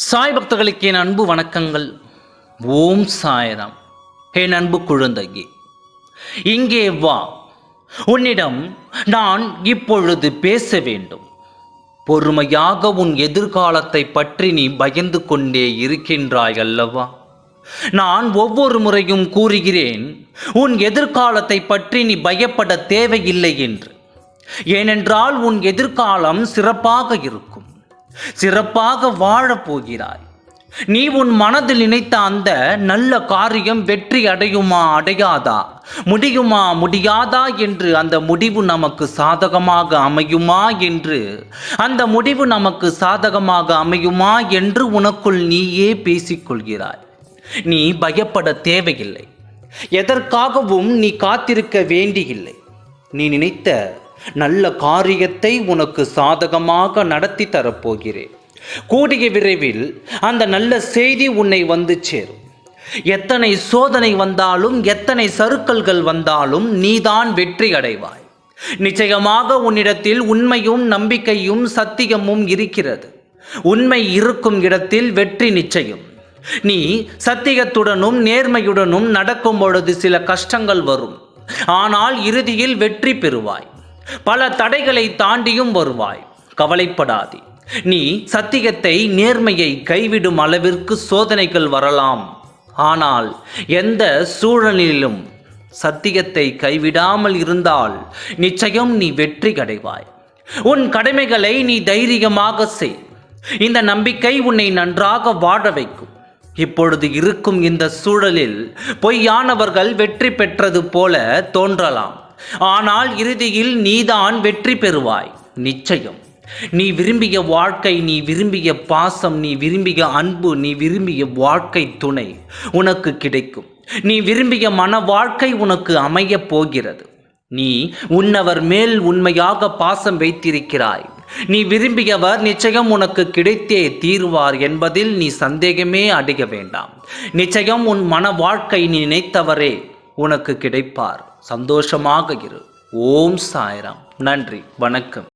சாய் பக்தர்களுக்கு என் அன்பு வணக்கங்கள். ஓம் சாய்ராம். என் அன்பு குழந்தையே, இங்கே வா. உன்னிடம் நான் இப்பொழுது பேச வேண்டும். பொறுமையாக உன் எதிர்காலத்தை பற்றி நீ பயந்து கொண்டே இருக்கின்றாய் அல்லவா? நான் ஒவ்வொரு முறையும் கூறுகிறேன், உன் எதிர்காலத்தை பற்றி நீ பயப்பட தேவையில்லை என்று. ஏனென்றால் உன் எதிர்காலம் சிறப்பாக இருக்கும். சிறப்பாக வாழப்போகிறாய். நீ உன் மனதில் நினைத்த அந்த நல்ல காரியம் வெற்றி அடையுமா அடையாதா, முடியுமா முடியாதா என்று, அந்த முடிவு நமக்கு சாதகமாக அமையுமா என்று, அந்த முடிவு நமக்கு சாதகமாக அமையுமா என்று உனக்குள் நீயே பேசிக்கொள்கிறாய். நீ பயப்பட தேவையில்லை. எதற்காகவும் நீ காத்திருக்க வேண்டியில்லை. நீ நினைத்த நல்ல காரியத்தை உனக்கு சாதகமாக நடத்தி தரப்போகிறேன். கூடிய விரைவில் அந்த நல்ல செய்தி உன்னை வந்து சேரும். எத்தனை சோதனை வந்தாலும், எத்தனை சறுக்கல்கள் வந்தாலும் நீதான் வெற்றி அடைவாய். நிச்சயமாக உன்னிடத்தில் உண்மையும் நம்பிக்கையும் சத்தியமும் இருக்கிறது. உண்மை இருக்கும் இடத்தில் வெற்றி நிச்சயம். நீ சத்தியத்துடனும் நேர்மையுடனும் நடக்கும் பொழுது சில கஷ்டங்கள் வரும். ஆனால் இறுதியில் வெற்றி பெறுவாய். பல தடைகளை தாண்டியும் வருவாய். கவலைப்படாதே. நீ சத்தியத்தை, நேர்மையை கைவிடும் அளவிற்கு சோதனைகள் வரலாம். ஆனால் எந்த சூழலிலும் சத்தியத்தை கைவிடாமல் இருந்தால் நிச்சயம் நீ வெற்றி அடைவாய். உன் கடமைகளை நீ தைரியமாக செய். இந்த நம்பிக்கை உன்னை நன்றாக வாழ வைக்கும். இப்பொழுது இருக்கும் இந்த சூழலில் பொய்யானவர்கள் வெற்றி பெற்றது போல தோன்றலாம். ஆனால் இறுதியில் நீதான் வெற்றி பெறுவாய் நிச்சயம். நீ விரும்பிய வாழ்க்கை, நீ விரும்பிய பாசம், நீ விரும்பிய அன்பு, நீ விரும்பிய வாழ்க்கை துணை உனக்கு கிடைக்கும். நீ விரும்பிய மன வாழ்க்கை உனக்கு அமைய போகிறது. நீ உன்னவர் மேல் உண்மையாக பாசம் வைத்திருக்கிறாய். நீ விரும்பியவர் நிச்சயம் உனக்கு கிடைத்தே தீர்வார் என்பதில் நீ சந்தேகமே அடைய வேண்டாம். நிச்சயம் உன் மன வாழ்க்கை நீ நினைத்தவரே உனக்கு கிடைப்பார். சந்தோஷமாக இரு. ஓம் சாய்ராம். நன்றி, வணக்கம்.